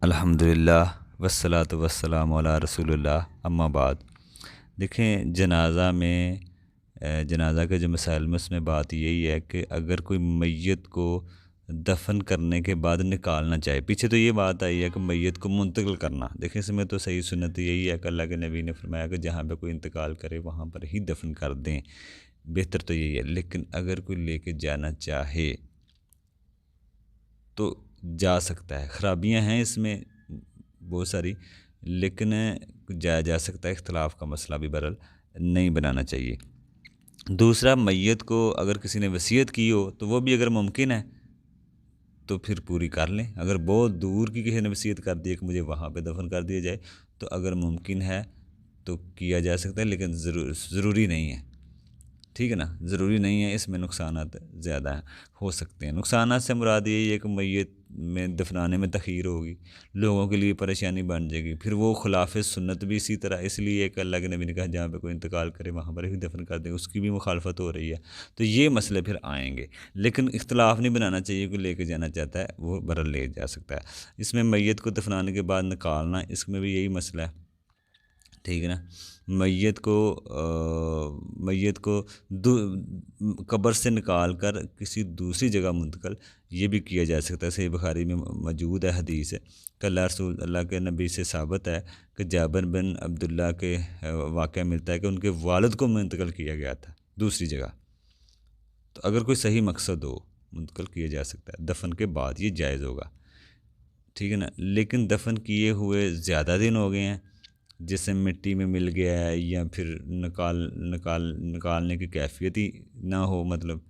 अल्हम्दुलिल्लाह वस्सलातु वस्सलामु अला रसूलिल्लाह अम्मा बाद। देखें जनाज़ा के जो मसाइल में उसमें बात यही है कि अगर कोई मैयत को दफन करने के बाद निकालना चाहे, पीछे तो ये बात आई है कि मैयत को मुंतकिल करना। देखें इसमें तो सही सुन्नत यही है कि अल्लाह के नबी ने फरमाया कि जहाँ पे कोई इंतकाल करे वहाँ पर ही दफन कर दें, बेहतर तो यही है। लेकिन अगर कोई लेके जाना चाहे तो जा सकता है। ख़राबियाँ हैं इसमें बहुत सारी, लेकिन जाया जा सकता है। इख्तलाफ का मसला भी बहरहाल नहीं बनाना चाहिए। दूसरा, मैयत को अगर किसी ने वसीयत की हो तो वो भी अगर मुमकिन है तो फिर पूरी कर लें। अगर बहुत दूर की किसी ने वसीयत कर दी है कि मुझे वहाँ पे दफन कर दिया जाए, तो अगर मुमकिन है तो किया जा सकता है, लेकिन ज़रूरी नहीं है। ठीक है ना, ज़रूरी नहीं है। इसमें नुकसानात ज़्यादा हो सकते हैं। नुकसानात से मुराद यही है कि मैयत में दफनाने में तख़ीर होगी, लोगों के लिए परेशानी बन जाएगी। फिर वो खिलाफ सुन्नत भी इसी तरह, इसलिए एक अल्लाह के नबी ने कहा जहाँ पे कोई इंतकाल करे वहाँ पर ही दफन कर दें, उसकी भी मुखालफत हो रही है। तो ये मसले फिर आएंगे, लेकिन इख्तलाफ नहीं बनाना चाहिए। कोई लेके जाना चाहता है वो बहरहाल ले जा सकता है। इसमें मैयत को दफनाने के बाद निकालना, इसमें भी यही मसला है। ठीक है ना, मैयत को कब्र से निकाल कर किसी दूसरी जगह मुंतकल ये भी किया जा सकता है। सही बुखारी में मौजूद है हदीस है कि अल्लाह के नबी से साबित है कि जाबिर बिन अब्दुल्ला के वाक़या मिलता है कि उनके वालिद को मुंतकल किया गया था दूसरी जगह। तो अगर कोई सही मकसद हो, मुंतकल किया जा सकता है दफन के बाद, ये जायज़ होगा। ठीक है ना, लेकिन दफन किए हुए ज़्यादा दिन हो गए हैं, जैसे मिट्टी में मिल गया है, या फिर निकालने की कैफियत ही ना हो, मतलब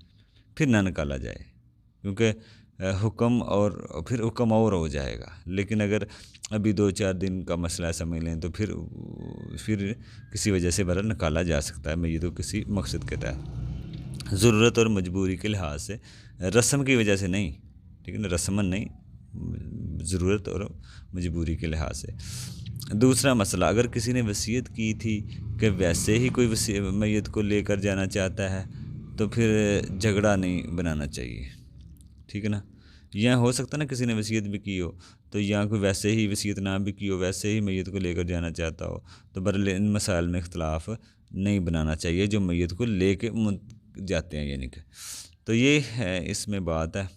फिर ना निकाला जाए, क्योंकि हुक्म और फिर हुक्म और हो जाएगा। लेकिन अगर अभी 2-4 दिन का मसला समझ लें तो फिर किसी वजह से बहरहाल निकाला जा सकता है। मैं ये तो किसी मकसद के तहत ज़रूरत और मजबूरी के लिहाज से, रस्म की वजह से नहीं। ठीक है ना, रस्मन नहीं, ज़रूरत और मजबूरी के लिहाज से। दूसरा मसला, अगर किसी ने वसीयत की थी कि वैसे ही कोई मैयत को लेकर जाना चाहता है, तो फिर झगड़ा नहीं बनाना चाहिए। ठीक है ना, या हो सकता है ना किसी ने वसीयत भी की हो, तो या कोई वैसे ही वसीयत ना भी की हो, वैसे ही मैयत को लेकर जाना चाहता हो, तो बहरहाल इन मसाइल में इख्तलाफ नहीं बनाना चाहिए जो मैयत को लेके जाते हैं, यानी कि। तो ये है, इसमें बात है।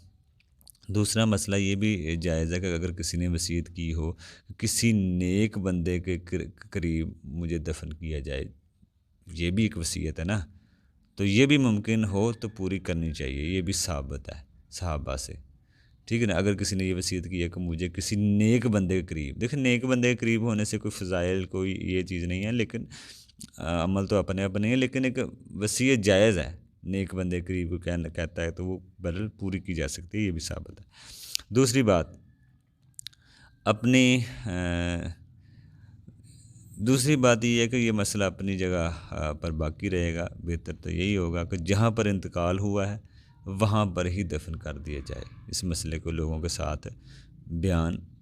दूसरा मसला ये भी जायज़ है कि अगर किसी ने वसीयत की हो, किसी नेक बंदे के करीब मुझे दफन किया जाए, ये भी एक वसीयत है ना, तो ये भी मुमकिन हो तो पूरी करनी चाहिए। ये भी साबित है सहाबा से। ठीक है ना, अगर किसी ने ये वसीयत की है कि मुझे किसी नेक बंदे के करीब, देखिए नेक बंदे के करीब होने से कोई फ़ज़ाइल, कोई ये चीज़ नहीं है, लेकिन अमल तो अपने अपने हैं, लेकिन एक वसीयत जायज़ है। नेक बंदे के करीब कहता है तो वो बदल पूरी की जा सकती है, ये भी साबित है। दूसरी बात, अपनी दूसरी बात ये है कि ये मसला अपनी जगह पर बाकी रहेगा। बेहतर तो यही होगा कि जहाँ पर इंतकाल हुआ है वहाँ पर ही दफन कर दिया जाए। इस मसले को लोगों के साथ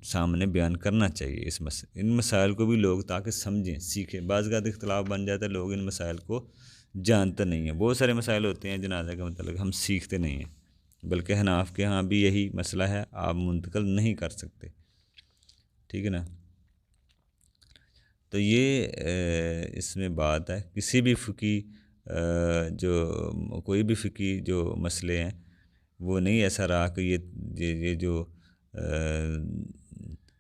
सामने बयान करना चाहिए। इन मसाइल को भी लोग ताकि समझें, सीखें। बाज़ ज़ात इख्तलाफ बन जाता है, लोग इन मसाइल को जानते नहीं हैं। बहुत सारे मसाइल होते हैं जनाज़ा के मतलब हम सीखते नहीं हैं, बल्कि हनाफ के यहाँ भी यही मसला है, आप मुंतकल नहीं कर सकते। ठीक है ना, तो ये इसमें बात है। किसी भी जो कोई भी फ़िकी जो मसले हैं, वो नहीं ऐसा रहा कि ये जो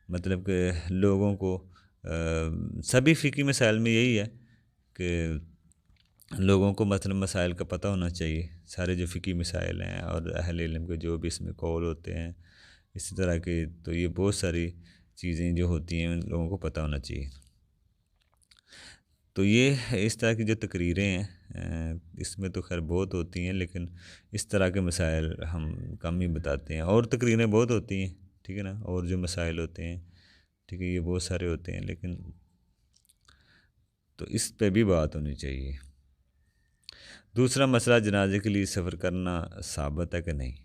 मतलब कि लोगों को सभी फ़िकी मसाइल में यही है कि लोगों को मतलब मसाइल का पता होना चाहिए। सारे जो फ़िकी मसाइल हैं और अहले इल्म के जो भी इसमें कौल होते हैं इसी तरह के, तो ये बहुत सारी चीज़ें जो होती हैं उन लोगों को पता होना चाहिए। तो ये इस तरह की जो तकरीरें हैं, इसमें तो खैर बहुत होती हैं, लेकिन इस तरह के मसाइल हम कम ही बताते हैं। और तकरीरें बहुत होती हैं, ठीक है ना, और जो मसाइल होते हैं, ठीक है, ये बहुत सारे होते हैं, लेकिन तो इस पे भी बात होनी चाहिए। दूसरा मसला, जनाजे के लिए सफ़र करना साबित है कि नहीं।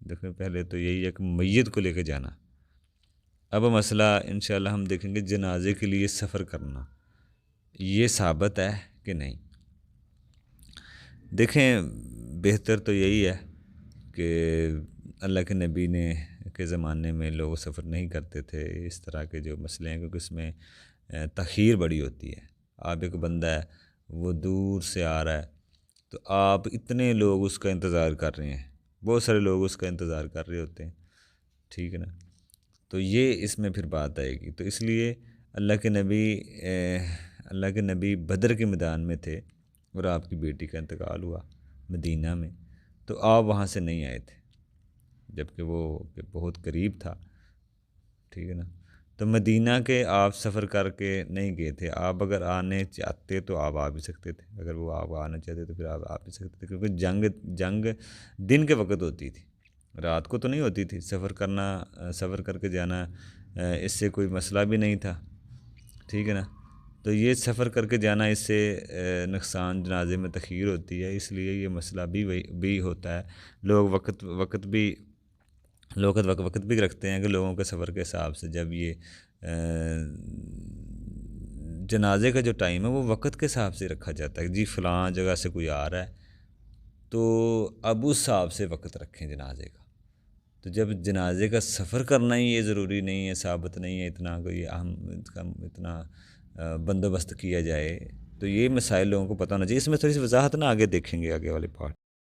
देखो पहले तो यही है कि मैयत को लेकर जाना। अब मसला इंशाल्लाह हम देखेंगे जनाजे के लिए सफ़र करना, ये साबित है कि नहीं। देखें, बेहतर तो यही है कि अल्लाह के नबी ने के ज़माने में लोग सफ़र नहीं करते थे, इस तरह के जो मसले हैं, क्योंकि इसमें तख़ीर बड़ी होती है। आप एक बंदा है, वो दूर से आ रहा है, तो आप इतने लोग उसका इंतज़ार कर रहे हैं, बहुत सारे लोग उसका इंतज़ार कर रहे होते हैं, ठीक है ना। तो ये इसमें फिर बात आएगी। तो इसलिए अल्लाह के नबी बदर के मैदान में थे और आपकी बेटी का इंतकाल हुआ मदीना में, तो आप वहाँ से नहीं आए थे, जबकि वो बहुत करीब था, ठीक है ना। तो मदीना के आप सफ़र करके नहीं गए थे। आप अगर आने चाहते तो आप आ भी सकते थे, अगर वो आप आना चाहते तो फिर आप आ भी सकते थे, क्योंकि जंग दिन के वक्त होती थी, रात को तो नहीं होती थी। सफ़र करके जाना, इससे कोई मसला भी नहीं था, ठीक है ना। तो ये सफ़र करके जाना, इससे नुकसान जनाजे में तख़ीर होती है, इसलिए ये मसला भी होता है। लोग वक्त भी रखते हैं कि लोगों के सफ़र के हिसाब से जब ये जनाजे का जो टाइम है वो वक्त के हिसाब से रखा जाता है। जी फ़लाँ जगह से कोई आ रहा है, तो अब उस हिसाब से वक्त रखें जनाजे का। तो जब जनाजे का सफ़र करना ही ये ज़रूरी नहीं है, साबित नहीं है, इतना कोई अहम इसका इतना बंदोबस्त किया जाए, तो ये मसाइल लोगों को पता होना चाहिए। इसमें थोड़ी सी वजाहत ना आगे देखेंगे, आगे वाले पार्ट।